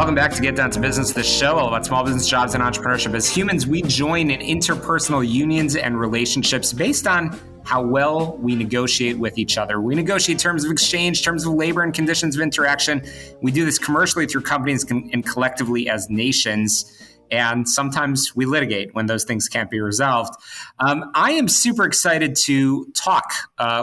Welcome back to Get Down to Business, the show all about small business, jobs, and entrepreneurship. As humans, we join in interpersonal unions and relationships based on how well we negotiate with each other. We negotiate terms of exchange, terms of labor, and conditions of interaction. We do this commercially through companies and collectively as nations. And sometimes we litigate when those things can't be resolved. I am super excited to talk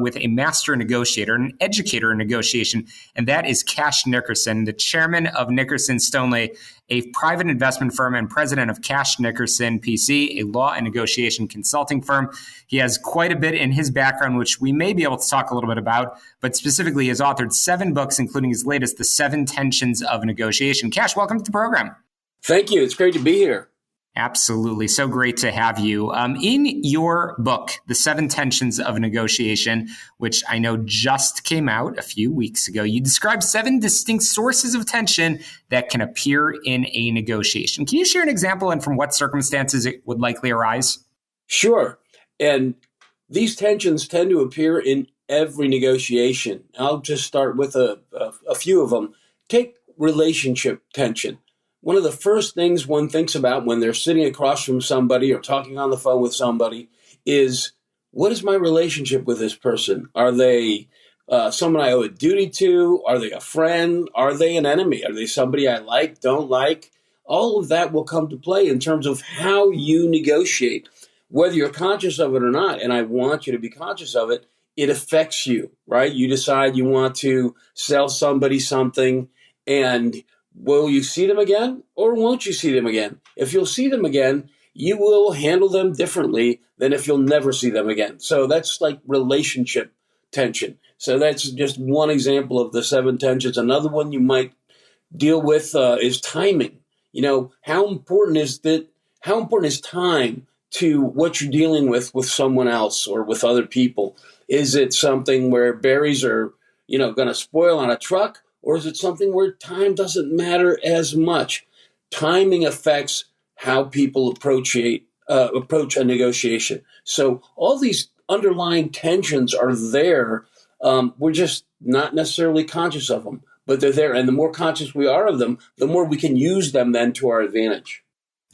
with a master negotiator, an educator in negotiation, and that is Cash Nickerson, the chairman of Nickerson Stoneleigh, a private investment firm, and president of Cash Nickerson PC, a law and negotiation consulting firm. He has quite a bit in his background, which we may be able to talk a little bit about, but specifically he has authored 7 books, including his latest, The 7 Tensions of Negotiation. Cash, welcome to the program. Thank you. It's great to be here. Absolutely. So great to have you. In your book, The 7 Tensions of Negotiation, which I know just came out a few weeks ago, you describe 7 distinct sources of tension that can appear in a negotiation. Can you share an example and from what circumstances it would likely arise? Sure. And these tensions tend to appear in every negotiation. I'll just start with a few of them. Take relationship tension. One of the first things one thinks about when they're sitting across from somebody or talking on the phone with somebody is, what is my relationship with this person? Are they someone I owe a duty to? Are they a friend? Are they an enemy? Are they somebody I like, don't like? All of that will come to play in terms of how you negotiate. Whether you're conscious of it or not, and I want you to be conscious of it, it affects you, right? You decide you want to sell somebody something, and will you see them again or won't you see them again? If you'll see them again, you will handle them differently than if you'll never see them again. So that's like relationship tension. So that's just one example of the 7 tensions. Another one you might deal with is timing. You know, how important is time to what you're dealing with someone else or with other people? Is it something where berries are, going to spoil on a truck? Or is it something where time doesn't matter as much? Timing affects how people approach a negotiation. So all these underlying tensions are there. We're just not necessarily conscious of them, but they're there. And the more conscious we are of them, the more we can use them then to our advantage.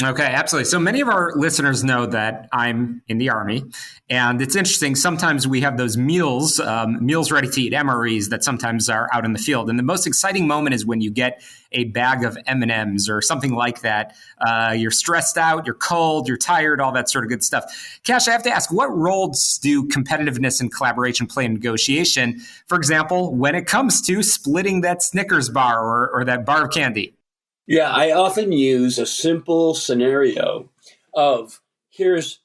Okay, absolutely. So many of our listeners know that I'm in the Army, and it's interesting. Sometimes we have those meals ready to eat, MREs, that sometimes are out in the field. And the most exciting moment is when you get a bag of M&Ms or something like that. You're stressed out, you're cold, you're tired, all that sort of good stuff. Cash, I have to ask, what roles do competitiveness and collaboration play in negotiation? For example, when it comes to splitting that Snickers bar or that bar of candy. Yeah, I often use a simple scenario of here's,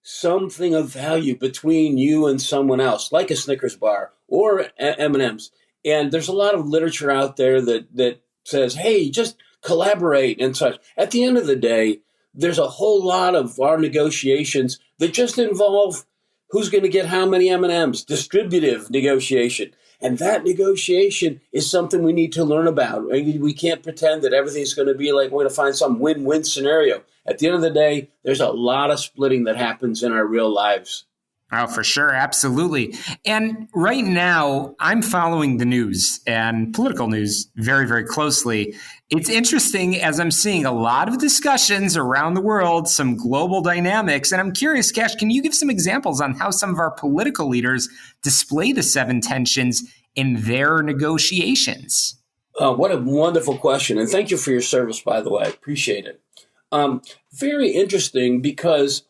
something of value between you and someone else, like a Snickers bar or M&Ms. And there's a lot of literature out there that says, hey, just collaborate and such. At the end of the day, there's a whole lot of our negotiations that just involve who's going to get how many M&Ms, distributive negotiation. And that negotiation is something we need to learn about. We can't pretend that everything's going to be like we're going to find some win-win scenario. At the end of the day, there's a lot of splitting that happens in our real lives. Oh, for sure. Absolutely. And right now, I'm following the news and political news very, very closely. It's interesting as I'm seeing a lot of discussions around the world, some global dynamics. And I'm curious, Cash, can you give some examples on how some of our political leaders display the 7 tensions in their negotiations? What a wonderful question. And thank you for your service, by the way. I appreciate it. Very interesting because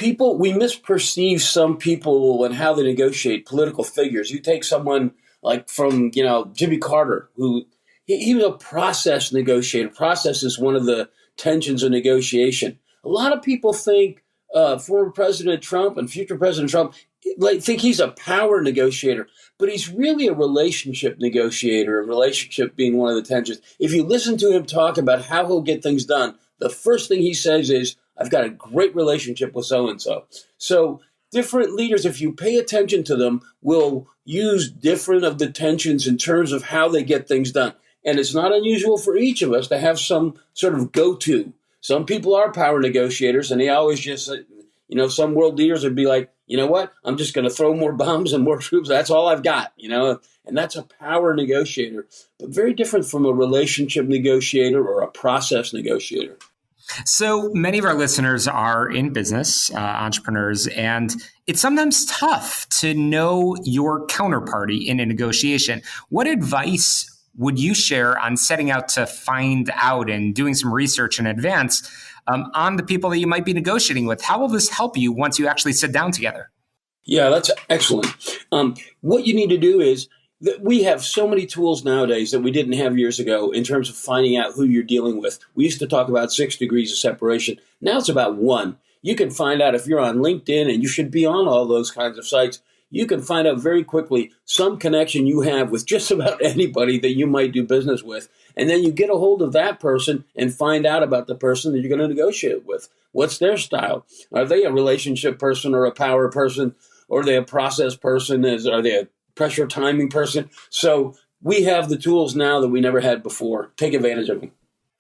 we misperceive some people and how they negotiate political figures. You take someone like from, Jimmy Carter, who he was a process negotiator. Process is one of the tensions of negotiation. A lot of people think former President Trump and future President Trump think he's a power negotiator, but he's really a relationship negotiator, a relationship being one of the tensions. If you listen to him talk about how he'll get things done, the first thing he says is, I've got a great relationship with so-and-so. So different leaders, if you pay attention to them, will use different of the tensions in terms of how they get things done. And it's not unusual for each of us to have some sort of go-to. Some people are power negotiators, and they always just, some world leaders would be like, you know what, I'm just going to throw more bombs and more troops. That's all I've got, And that's a power negotiator, but very different from a relationship negotiator or a process negotiator. So many of our listeners are in business, entrepreneurs, and it's sometimes tough to know your counterparty in a negotiation. What advice would you share on setting out to find out and doing some research in advance on the people that you might be negotiating with? How will this help you once you actually sit down together? Yeah, that's excellent. What you need to do is that we have so many tools nowadays that we didn't have years ago in terms of finding out who you're dealing with. We used to talk about 6 degrees of separation. Now it's about 1. You can find out if you're on LinkedIn, and you should be on all those kinds of sites. You can find out very quickly some connection you have with just about anybody that you might do business with. And then you get a hold of that person and find out about the person that you're going to negotiate with. What's their style? Are they a relationship person or a power person? Or are they a process person? Are they a pressure timing person? So we have the tools now that we never had before. Take advantage of them.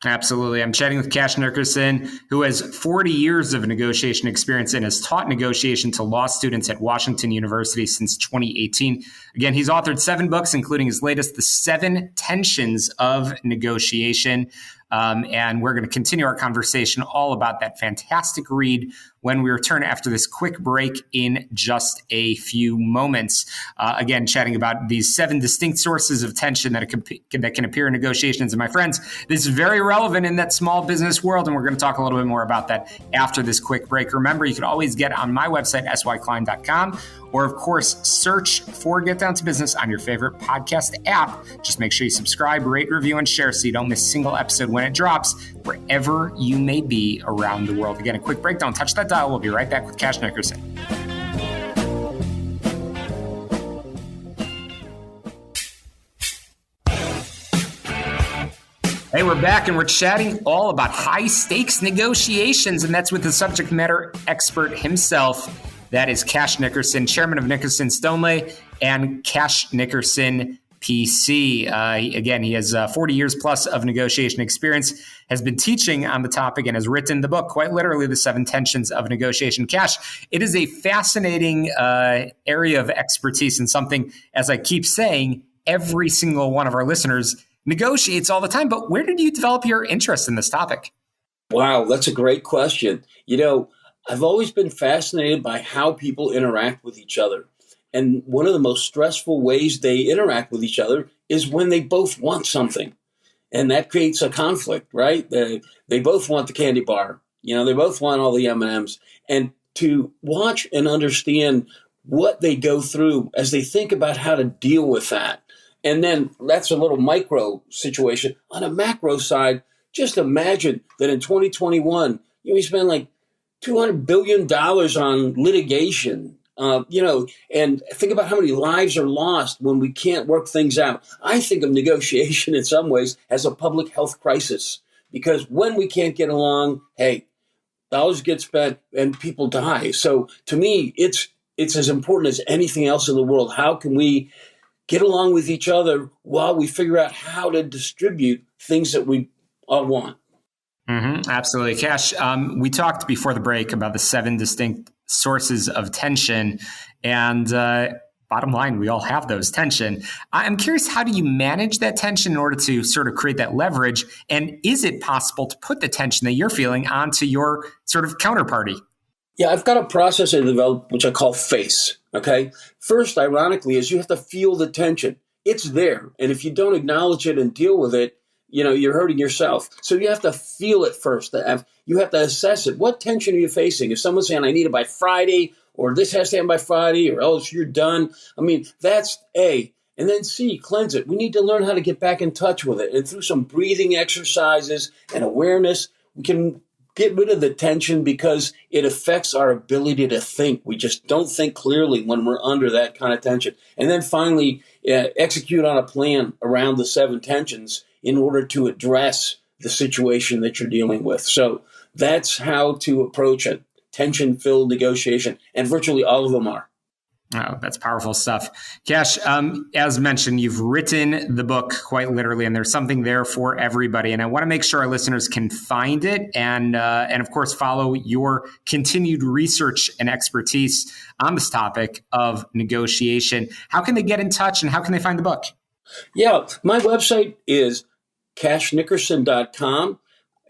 Absolutely. I'm chatting with Cash Nickerson, who has 40 years of negotiation experience and has taught negotiation to law students at Washington University since 2018. Again, he's authored 7 books, including his latest, The 7 Tensions of Negotiation. And we're going to continue our conversation all about that fantastic read when we return after this quick break in just a few moments. Again, chatting about these 7 distinct sources of tension that can appear in negotiations. And my friends, this is very relevant in that small business world, and we're going to talk a little bit more about that after this quick break. Remember, you can always get on my website, syklein.com, or of course, search for Get Down to Business on your favorite podcast app. Just make sure you subscribe, rate, review, and share so you don't miss a single episode when it drops, wherever you may be around the world. Again, a quick break. Don't touch that dial. We'll be right back with Cash Nickerson. Hey, we're back and we're chatting all about high stakes negotiations, and that's with the subject matter expert himself. That is Cash Nickerson, chairman of Nickerson Stoneleigh and Cash Nickerson PC. Again, he has 40 years plus of negotiation experience, has been teaching on the topic, and has written the book, quite literally, The 7 Tensions of Negotiation. Cash, it is a fascinating area of expertise, and something, as I keep saying, every single one of our listeners negotiates all the time. But where did you develop your interest in this topic? Wow, that's a great question. You know, I've always been fascinated by how people interact with each other. And one of the most stressful ways they interact with each other is when they both want something. And that creates a conflict, right? They both want the candy bar. You know, they both want all the M&Ms. And to watch and understand what they go through as they think about how to deal with that. And then that's a little micro situation. On a macro side, just imagine that in 2021, we spend like $200 billion on litigation, and think about how many lives are lost when we can't work things out. I think of negotiation in some ways as a public health crisis, because when we can't get along, hey, dollars get spent and people die. So to me, it's as important as anything else in the world. How can we get along with each other while we figure out how to distribute things that we all want? Mm-hmm, absolutely. Cash, we talked before the break about the 7 distinct sources of tension, and bottom line, we all have those tension. I'm curious, how do you manage that tension in order to sort of create that leverage? And is it possible to put the tension that you're feeling onto your sort of counterparty? Yeah, I've got a process I developed, which I call FACE. Okay. First, ironically, is you have to feel the tension. It's there. And if you don't acknowledge it and deal with it, you're hurting yourself. So you have to feel it first. You have to assess it. What tension are you facing? If someone's saying, I need it by Friday, or this has to happen by Friday, or else you're done. I mean, that's A. And then C, cleanse it. We need to learn how to get back in touch with it. And through some breathing exercises and awareness, we can get rid of the tension, because it affects our ability to think. We just don't think clearly when we're under that kind of tension. And then finally, execute on a plan around the 7 tensions in order to address the situation that you're dealing with. So that's how to approach a tension-filled negotiation, and virtually all of them are. Oh, that's powerful stuff. Cash, as mentioned, you've written the book quite literally, and there's something there for everybody. And I want to make sure our listeners can find it and of course, follow your continued research and expertise on this topic of negotiation. How can they get in touch and how can they find the book? Yeah, my website is cashnickerson.com,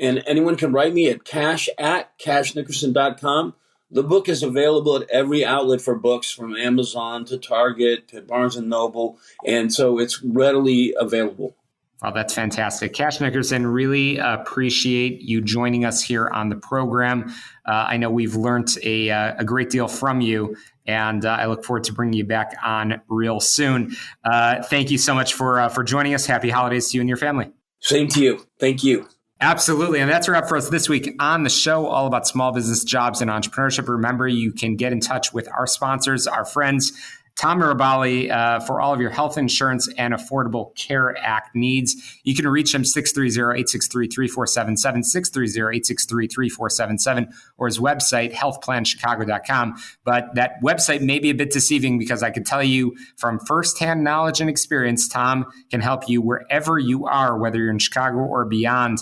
and anyone can write me at cash@cashnickerson.com. The book is available at every outlet for books, from Amazon to Target to Barnes & Noble, and so it's readily available. Oh, that's fantastic. Cash Nickerson, really appreciate you joining us here on the program. I know we've learned a great deal from you, and I look forward to bringing you back on real soon. Thank you so much for joining us. Happy holidays to you and your family. Same to you. Thank you. Absolutely. And that's a wrap for us this week on the show, all about small business, jobs, and entrepreneurship. Remember, you can get in touch with our sponsors, our friends, Tom Mirabali, for all of your health insurance and Affordable Care Act needs. You can reach him 630-863-3477, 630-863-3477, or his website, healthplanchicago.com. But that website may be a bit deceiving because I can tell you from firsthand knowledge and experience, Tom can help you wherever you are, whether you're in Chicago or beyond.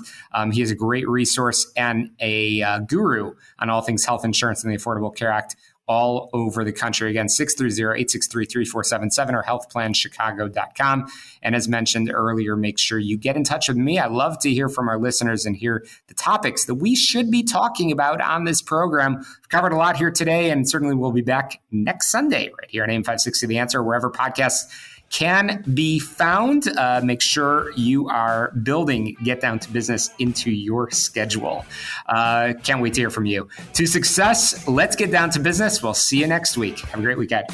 He is a great resource and a guru on all things health insurance and the Affordable Care Act all over the country. Again, 630-863-3477 or healthplanchicago.com. And as mentioned earlier, make sure you get in touch with me. I love to hear from our listeners and hear the topics that we should be talking about on this program. We've covered a lot here today, and certainly we'll be back next Sunday right here on AM 560 The Answer, wherever podcasts can be found. Make sure you are building Get Down to Business into your schedule. Can't wait to hear from you. To success, let's get down to business. We'll see you next week. Have a great weekend.